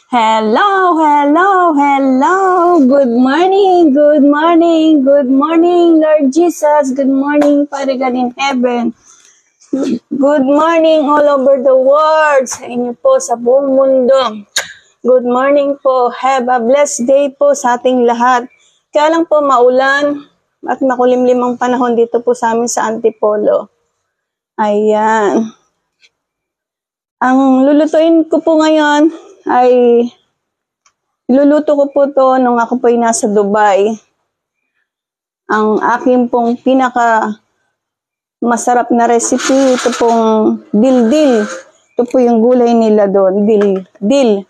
Hello, hello, hello. Good morning, good morning, good morning, Lord Jesus. Good morning, Father God in heaven. Good morning all over the world. Sa inyo po sa buong mundo. Good morning po. Have a blessed day po sa ating lahat. Kaya lang po maulan at makulimlim ang panahon dito po sa amin sa Antipolo. Ayan. Ang lulutuin ko po ngayon ay iluluto ko po to nung ako po ay nasa Dubai. Ang aking pong pinaka masarap na recipe, ito pong dil-dil. Ito po yung gulay nila doon, dil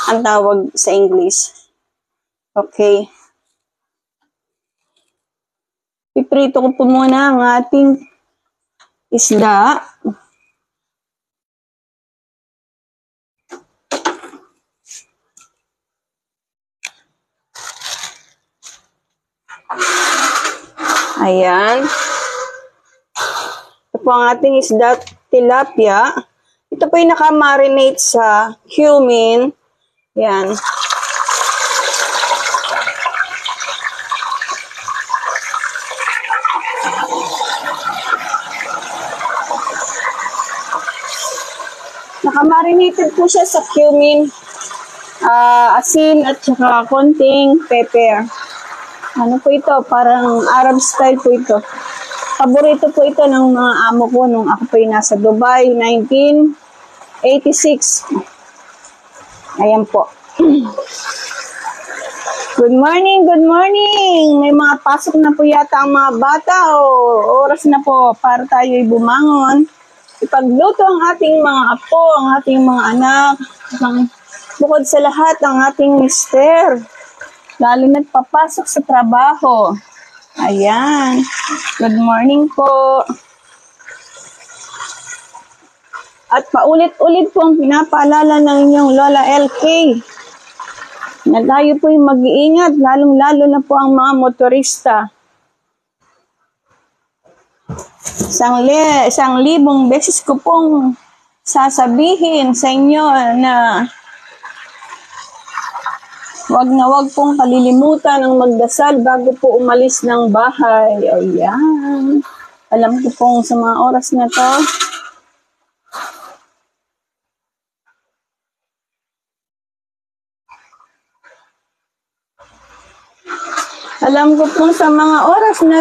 ang tawag sa English. Okay. Piprito ko po muna ang ating isda. Ayan. Ito po ang ating isda, tilapia. Ito po yung naka-marinate sa cumin. Ayan. Naka-marinated po siya sa cumin, asin at saka konting pepper. Ano po ito? Parang Arab style po ito. Paborito po ito ng mga amo ko nung ako po yung nasa Dubai, 1986. Ayan po. Good morning, good morning! May mga pasok na po yata ang mga bata o oras na po para tayo'y bumangon. Ipagluto ang ating mga apo, ang ating mga anak, bukod sa lahat ang ating mister. Lalo na't papasok sa trabaho. Ayan. Good morning po. At paulit-ulit pong pinapaalala ng inyong Lola LK na tayo po yung mag-iingat, lalong-lalo na po ang mga motorista. Isang libong beses ko pong sasabihin sa inyo na wag pong kalilimutan ang magdasal bago po umalis ng bahay. Ayan. Alam ko pong sa mga oras na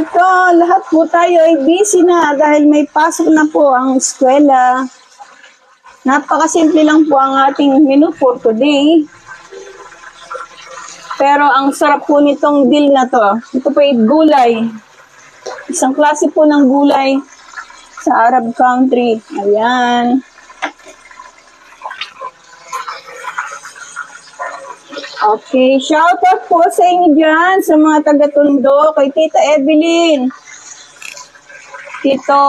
to, lahat po tayo ay busy na dahil may pasok na po ang eskwela. Napakasimple lang po ang ating menu for today. Pero ang sarap po nitong dill na to. Ito po ay gulay. Isang klase po ng gulay sa Arab country. Ayan. Okay, shout out po sa inyo dyan, sa mga taga-Tondo, kay Tita Evelyn. Tito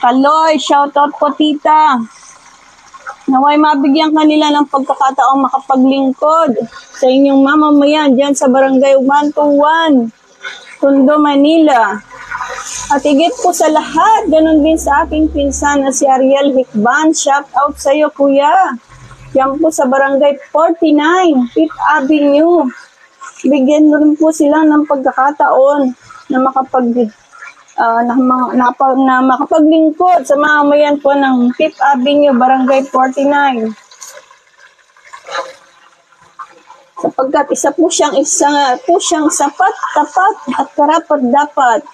Kaloy, shout out po Tita. Naway mabigyan kanila ng pagkakataong makapaglingkod sa inyong mamamayan dyan sa Barangay 121, Tondo, Manila. At higit po sa lahat, ganun din sa aking pinsan na si Ariel Hikban. Shout out sa iyo, kuya. Yan po sa Barangay 49, 5th Avenue. Bigyan rin po sila ng pagkakataon na makapaglingkod sa mamamayan po ng 5th Avenue, Barangay 49. Sapagkat isa po siyang sapat, tapat, at karapat-dapat.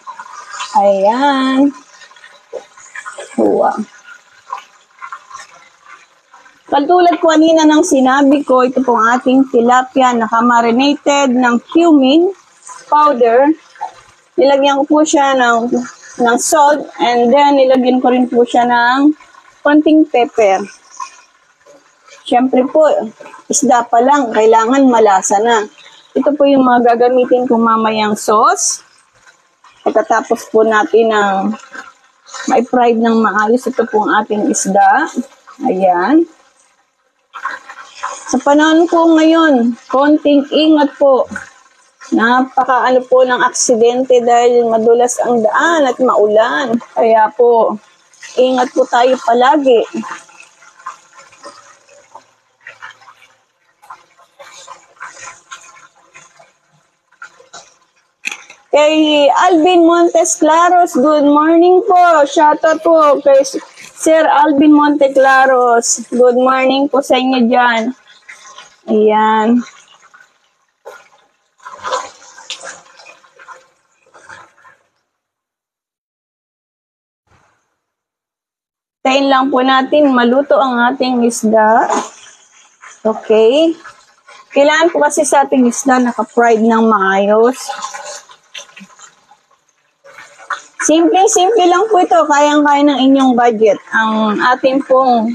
Ayan. Wow. Katulad po kanina ng sinabi ko, ito pong ating tilapia naka-marinated ng cumin powder. Nilagyan ko po siya ng salt and then nilagyan ko rin po siya ng konting pepper. Siyempre po, isda pa lang, kailangan malasa na. Ito po yung mga gagamitin kong mamayang sauce. Pagkatapos po natin ng ma-fried ng maayos, ito pong ating isda. Ayan. Sa panahon po ngayon, konting ingat po. Napaka po ng aksidente dahil madulas ang daan at maulan. Kaya po, ingat po tayo palagi. Kay Alvin Montes Claros, good morning po. Shoutout po kay Sir Alvin Montes Claros. Good morning po sa inyo dyan. Ayan. Tayin lang po natin maluto ang ating isda. Okay. Kailangan po kasi sa ating isda naka-fried ng maayos. Simple lang po ito. Kayang-kaya ng inyong budget. Ang ating pong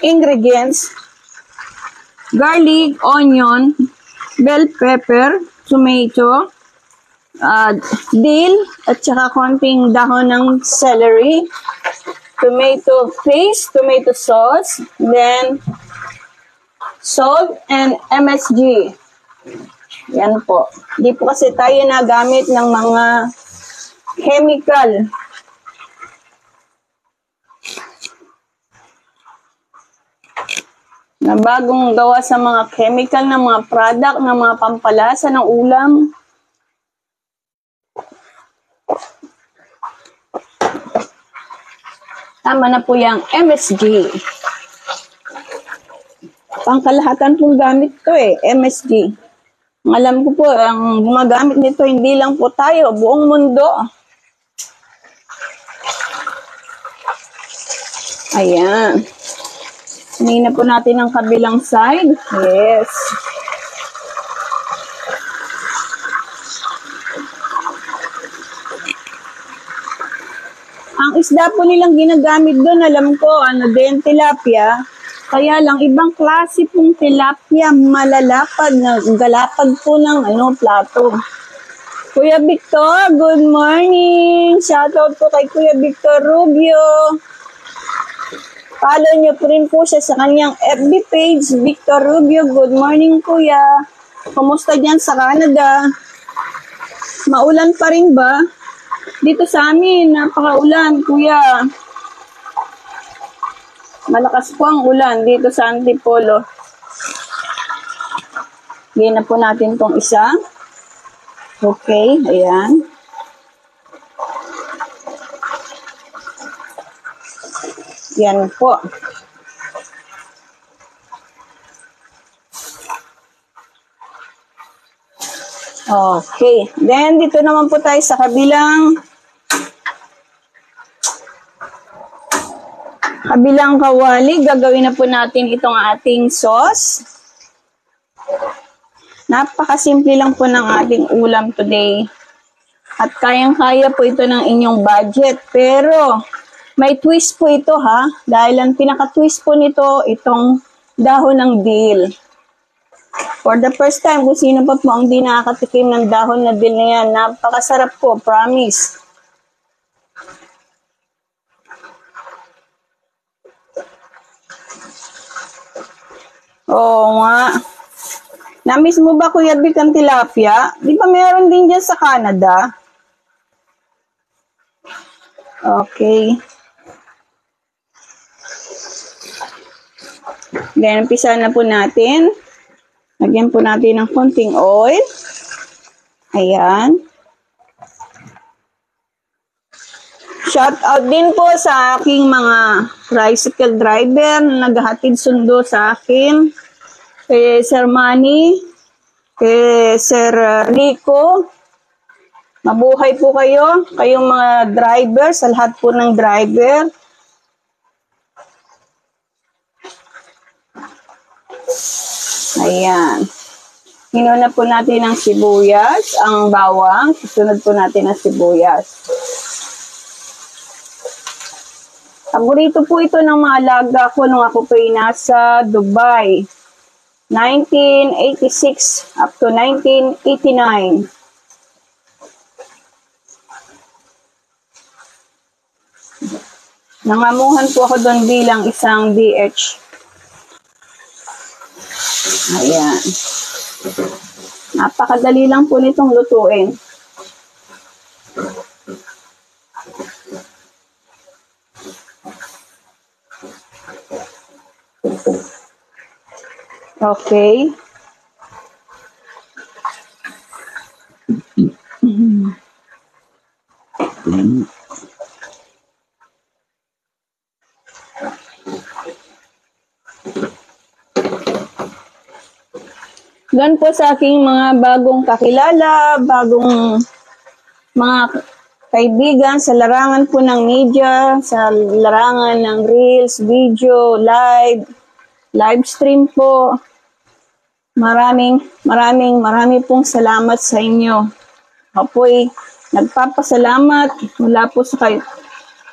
ingredients, garlic, onion, bell pepper, tomato, dill, at saka konting dahon ng celery, tomato paste, tomato sauce, then salt and MSG. Yan po. Di po kasi tayo nagamit ng mga chemical. Na bagong gawa sa mga chemical na mga product, na mga pampalasa ng ulam. Tama na po yung MSG. Pangkalahatan pong gamit to MSG. Alam ko po, ang gumagamit nito, hindi lang po tayo, buong mundo. Ayan. Sinin na po natin ang kabilang side. Yes. Ang isda po nilang ginagamit doon, alam ko, din, tilapia. Kaya lang, ibang klase pong tilapia, malalapad, na galapad po ng plato. Kuya Victor, good morning! Shoutout po kay Kuya Victor Rubio. Follow niyo po rin po siya sa kanyang FB page, Victor Rubio. Good morning, Kuya. Kumusta dyan sa Canada? Maulan pa rin ba? Dito sa amin, napakaulan, Kuya. Malakas po ang ulan dito sa Antipolo. Gawin na po natin tong isa. Okay, ayan. Yan po. Okay. Then, dito naman po tayo sa kabilang kawali. Gagawin na po natin itong ating sauce. Napakasimple lang po ng ating ulam today. At kayang-kaya po ito ng inyong budget. Pero, may twist po ito dahil ang pinaka-twist po nito, itong dahon ng dill. For the first time, kung sino pa po ang di nakakatikim ng dahon na dill na yan, napakasarap po, promise. Oo nga. Namiss mo ba, Kuya Vic, ang tilapia? Di ba meron din dyan sa Canada? Okay. Then, umpisa na po natin. Lagyan po natin ng konting oil. Ayan. Shout out din po sa aking mga tricycle driver na naghahatid sundo sa akin. Kay Sir Manny, kay Sir Rico. Mabuhay po kayo. Kayong mga driver, sa lahat po ng driver. Ayan. Hinuna po natin ang sibuyas, ang bawang. Susunod po natin ang sibuyas. Paborito po ito ng mga alaga ko nung ako po ay nasa Dubai. 1986 up to 1989. Nangamuhan po ako doon bilang isang DH. Ayan. Napakadali lang po nitong lutuin. Okay. Doon po sa aking mga bagong kakilala, bagong mga kaibigan sa larangan po ng media, sa larangan ng reels, video, live stream po. Marami pong salamat sa inyo. Ako po'y nagpapasalamat mula po sa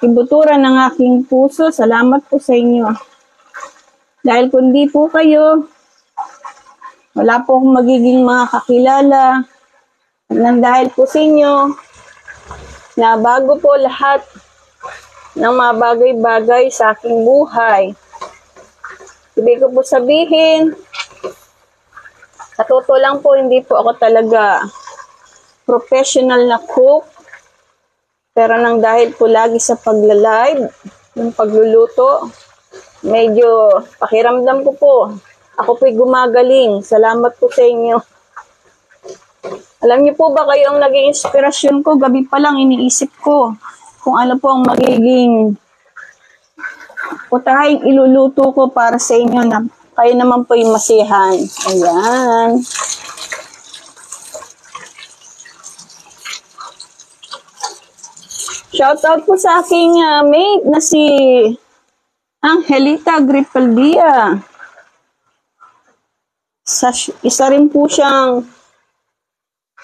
kibuturan ng aking puso. Salamat po sa inyo. Dahil kundi po kayo, wala po akong magiging mga kakilala. Nang dahil po sa inyo, na bago po lahat ng mga bagay-bagay sa aking buhay. Ibig ko po sabihin, sa totoo lang po, hindi po ako talaga professional na cook. Pero nang dahil po lagi sa pagla-live, yung pagluluto, medyo pakiramdam ko po. Ako po'y gumagaling. Salamat po sa inyo. Alam niyo po ba kayo ang naging inspirasyon ko? Gabi pa lang iniisip ko kung ano po ang magiging putahing iluluto ko para sa inyo na kayo naman po'y masiyahan. Ayan. Shoutout po sa aking mate na si Angelita Gripaldia. Isa rin po siyang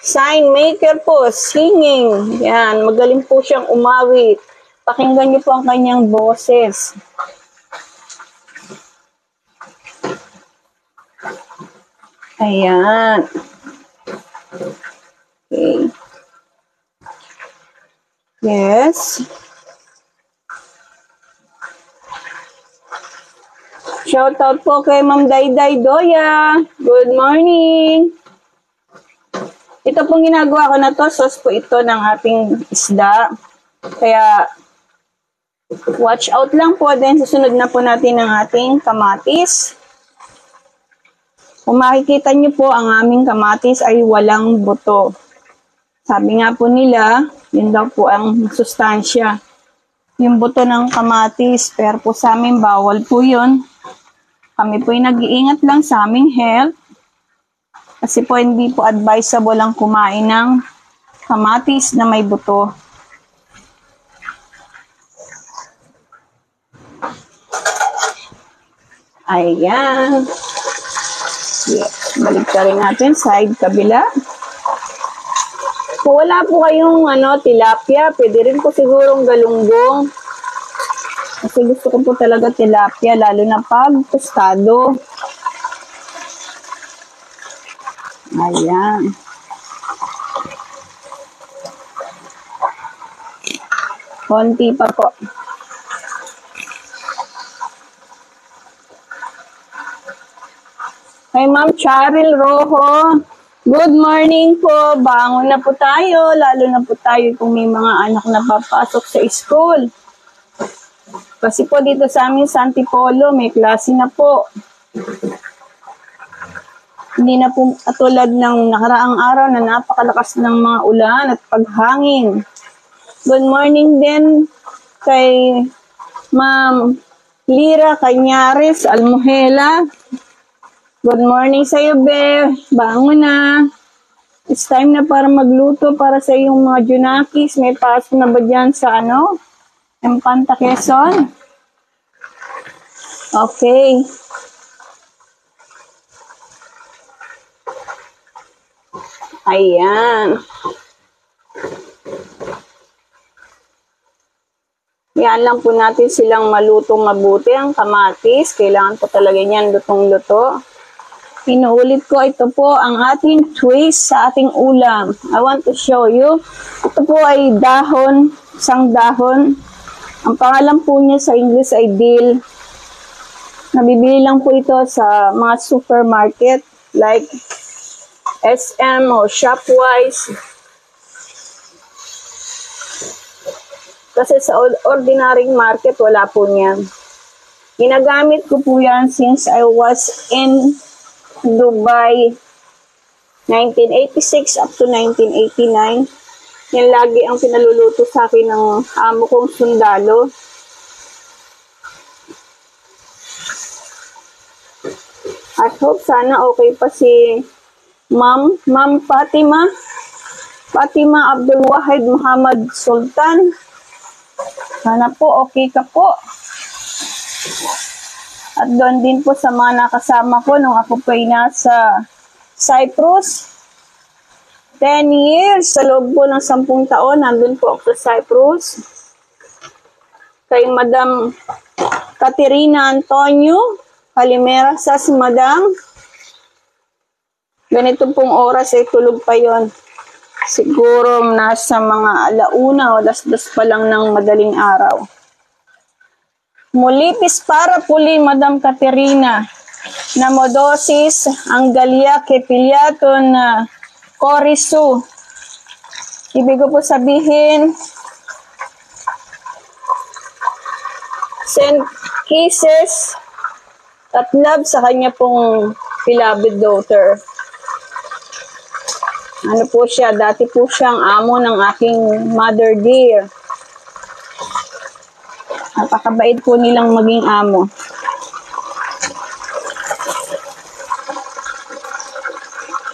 sign maker po, singing. Yan, magaling po siyang umawit. Pakinggan niyo po ang kanyang boses. Ayan. Okay. Yes. Shoutout po kay Ma'am Dayday Doya. Good morning. Ito pong ginagawa ko na to, sauce po ito ng ating isda. Kaya, watch out lang po. Then, susunod na po natin ang ating kamatis. Kung makikita nyo po, ang aming kamatis ay walang buto. Sabi nga po nila, yun daw po ang sustansya. Yung buto ng kamatis, pero po sa amin, bawal po yun. Kami po ay nag-iingat lang sa aming health. Kasi po hindi po advisable ang kumain ng kamatis na may buto. Ayan. Yes. Balik ka rin natin. Side kabila. Kung wala po kayong tilapia, pwede rin po sigurong galunggong. Kasi gusto ko po talaga tilapia, lalo na pag tostado. Ayan. Konti pa po. Kay Ma'am Charil Rojo, good morning po. Bangon na po tayo, lalo na po tayo kung may mga anak na papasok sa school. Kasi po dito sa amin sa Antipolo, may klase na po. Hindi na po katulad ng nakaraang araw na napakalakas ng mga ulan at paghangin. Good morning din kay Ma'am Lira Cañares Almuhela. Good morning sa iyo, Be. Bangon na. It's time na para magluto para sa iyong mga junakis. May pasok na ba dyan sa Empanta, Quezon? Okay. Ayan. Yan lang po natin silang malutong mabuti. Ang kamatis, kailangan po talaga niyan lutong-luto. Inuulit ko, ito po ang ating twist sa ating ulam. I want to show you. Ito po ay dahon, isang dahon. Ang pangalan po niya sa English ay dill. Nabibili lang po ito sa mga supermarket like SM o Shopwise. Kasi sa ordinary market, wala po niyan. Ginagamit ko po yan since I was in Dubai 1986 up to 1989. Yan lagi ang pinaluluto sa akin ng amo kong sundalo. I hope sana okay pa si Ma'am Fatima Abdul Wahid Muhammad Sultan. Sana po okay ka po. At doon din po sa mga nakasama ko nung ako po ay nasa Cyprus. 10 years, sa loob po ng 10 taon, nandun po ako sa Cyprus. Kay Madam Caterina Antonio Calimera, sas Madam. Ganito pong oras ay tulog pa yon. Siguro nasa mga 1:00 o 2:00 pa lang ng madaling araw. Mulipis para puli, Madam Caterina. Namodosis, ang galia kepilyaton na Korisu. Ibig ko po sabihin, send kisses at love sa kanya pong beloved daughter. Ano po siya, dati po siyang amo ng aking mother dear. Napakabait po nilang maging amo.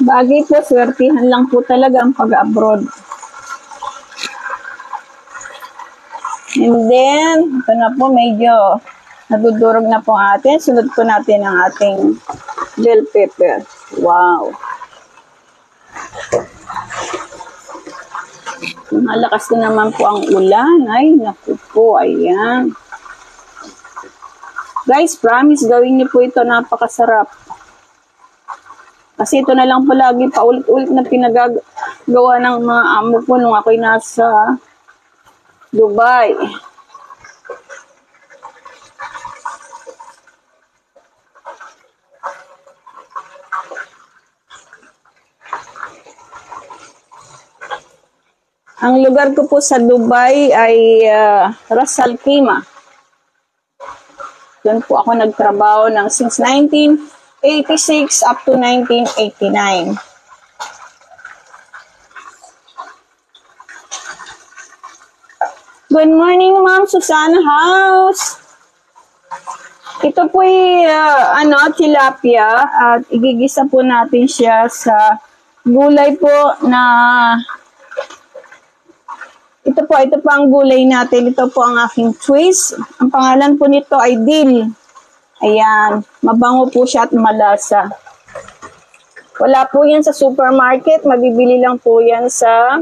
Bagay po, swertihan lang po talaga ang pag-abroad. And then, ito na po, medyo nadudurog na po atin. Sunod po natin ang ating bell pepper. Wow! Malakas na naman po ang ulan. Ay, naku po, ayan. Guys, promise, gawin niyo po ito. Napakasarap. Kasi ito na lang po lagi paulit-ulit na pinagagawa ng mga amo ko nung ako'y nasa Dubai. Ang lugar ko po sa Dubai ay Ras Al Khaimah. Doon po ako nagtrabaho since 1986 up to 1989. Good morning, Ma'am Susana House. Ito po ay tilapia at igigisa po natin siya sa gulay po na ito po ang gulay natin. Ito po ang aking twist. Ang pangalan po nito ay dill. Ayan, mabango po siya at malasa. Wala po yan sa supermarket, mabibili lang po yan sa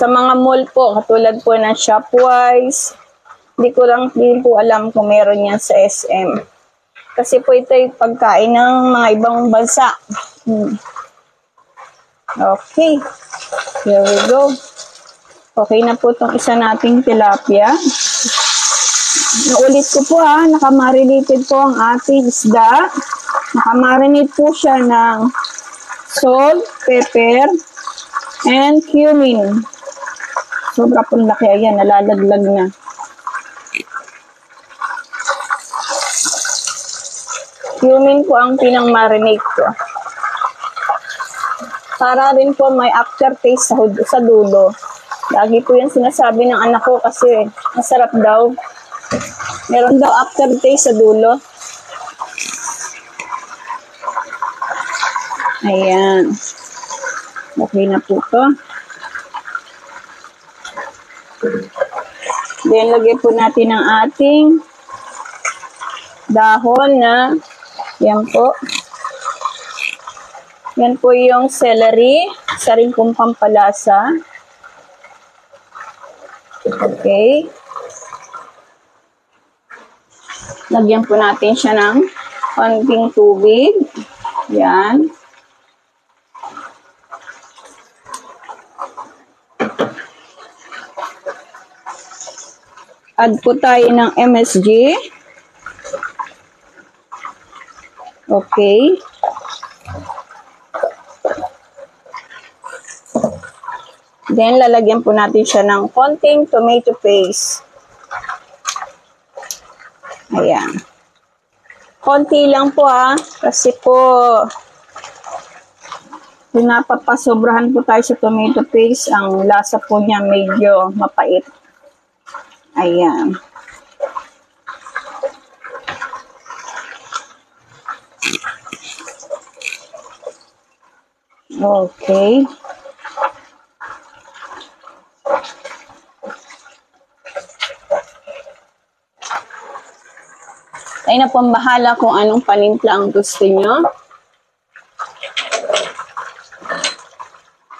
mga mall po, katulad po ng Shopwise. Hindi ko lang din po alam kung meron yan sa SM. Kasi po ito ay pagkain ng mga ibang bansa. Okay, here we go. Okay na po itong isa nating tilapia. Naulit ko po nakamarinated po ang ating isda. Nakamarinate po siya ng salt, pepper, and cumin. Sobra pong laki. Ayan, nalalaglag na. Cumin po ang pinang-marinate ko. Para rin po may aftertaste sa dulo. Lagi po yan sinasabi ng anak ko kasi masarap daw. Meron daw aftertaste sa dulo. Ayan. Okay na po to. Then, lagyan po natin ang ating dahon na yan po. Yan po yung celery. Isa rin pong pampalasa. Okay. Lagyan po natin siya ng konting tubig. Yan. Add po tayo ng MSG. Okay. Then, lalagyan po natin siya ng konting tomato paste. Ayan. Konti lang po kasi po Pinapapasobrahan po tayo sa tomato paste. Ang lasa po niya medyo mapait. Ayan. Okay. Ay na pong bahala kung anong panimpla ang gusto nyo.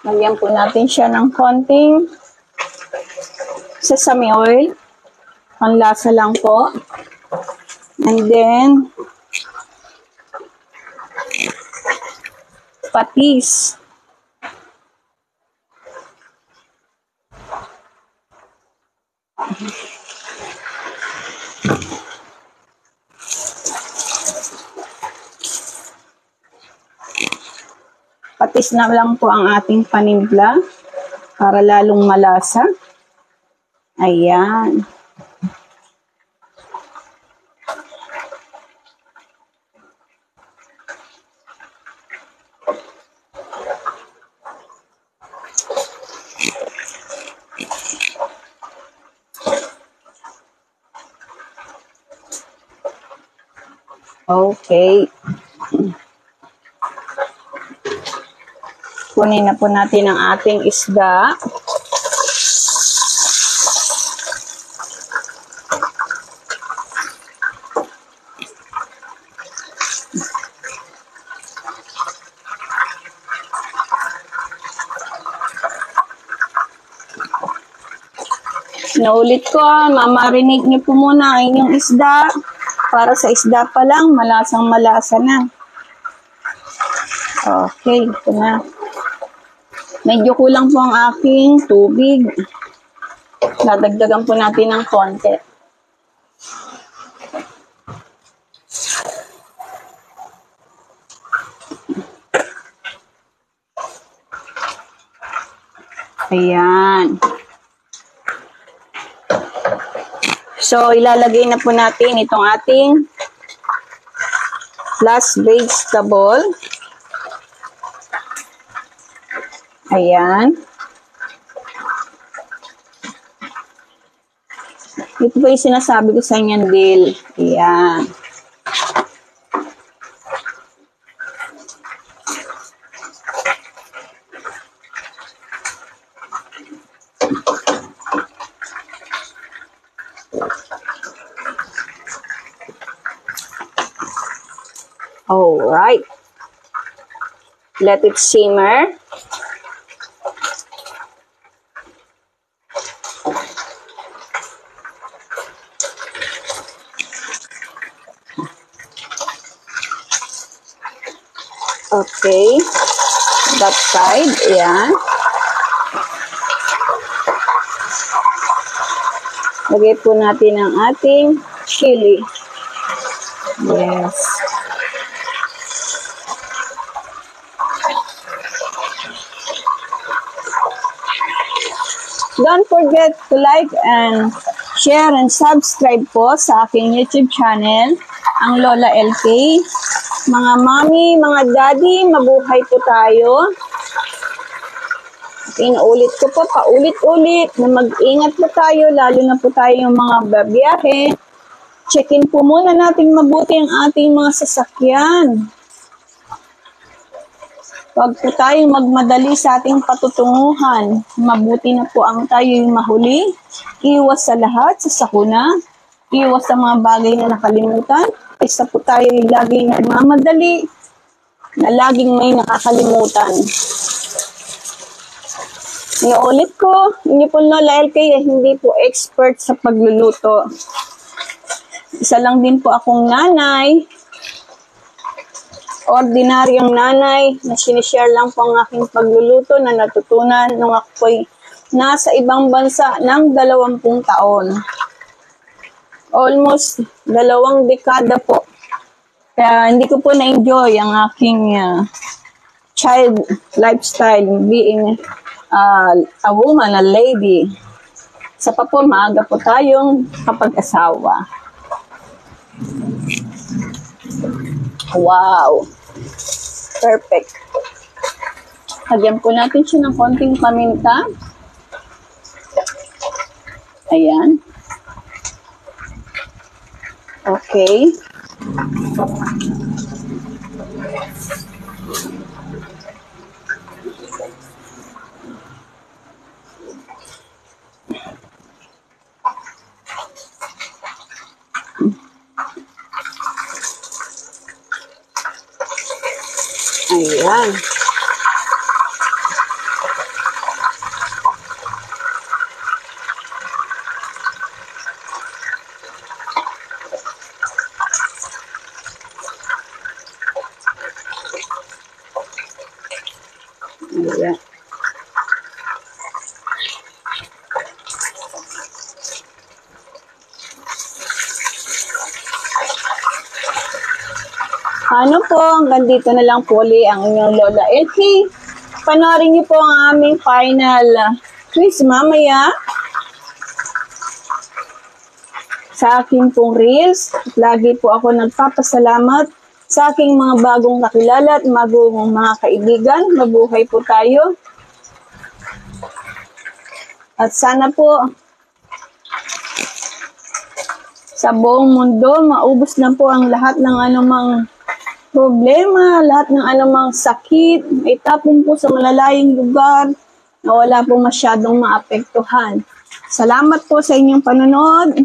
Lagyan po natin siya ng konting sesame oil. Panlasa lang po. And then, patis. Patis na lang po ang ating panimpla para lalong malasa. Ayan. Okay. Kunin na po natin ang ating isda. Naulit ko, mamarinate niyo po muna ang inyong isda. Para sa isda pa lang, malasang malasa na. Okay, ito na. Medyo kulang po ang aking tubig. Dadagdagan po natin ng konti. Ayan. So, ilalagay na po natin itong ating last vegetable. Ayan. Ito po yung sinasabi ko sa inyo, dill. Ayan. Alright. Let it simmer. Okay. That side. Ayan. Lagay po natin ang ating chili. Yes. Don't forget to like and share and subscribe po sa aking YouTube channel, ang Lola LK. Mga mami, mga daddy, mabuhay po tayo. Inuulit ko po, paulit-ulit na mag-ingat po tayo, lalo na po tayo yung mga babiyahe. Check-in po muna natin mabuti ang ating mga sasakyan. Huwag po tayong magmadali sa ating patutunguhan. Mabuti na po ang tayo yung mahuli. Iwas sa lahat, sa sakuna. Iwas sa mga bagay na nakalimutan. Isa po tayo yung laging nagmamadali na laging may nakakalimutan. Iulit ko, hindi po Lola LK hindi po expert sa pagluluto. Isa lang din po akong nanay, ordinaryong nanay, na sinishare lang po ang aking pagluluto na natutunan nung ako'y nasa ibang bansa ng 20 taon. Almost 2 dekada po. Kaya hindi ko po na-enjoy ang aking child lifestyle, being a woman, a lady. Sa pa po, maaga po tayong kapag-asawa. Wow! Perfect. Lagyan po natin siya ng konting paminta. Ayan. Okay. Ayan. Ayan. Ano po, hanggang dito na lang po ulit ang inyong Lola LK. Panoorin niyo po ang aming final quiz mamaya sa aking pong reels. Lagi po ako nagpapasalamat sa aking mga bagong kakilala at bagong mga kaibigan. Mabuhay po tayo. At sana po sa buong mundo maubos na po ang lahat ng anumang problema, lahat ng anumang sakit, itapon po sa malalayong lugar na wala po masyadong maapektuhan. Salamat po sa inyong panonood.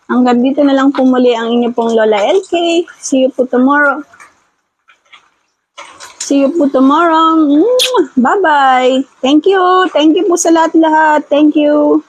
Hanggang dito na lang po muli ang inyong pong Lola LK. See you po tomorrow. See you po tomorrow. Bye-bye. Thank you. Thank you po sa lahat-lahat. Thank you.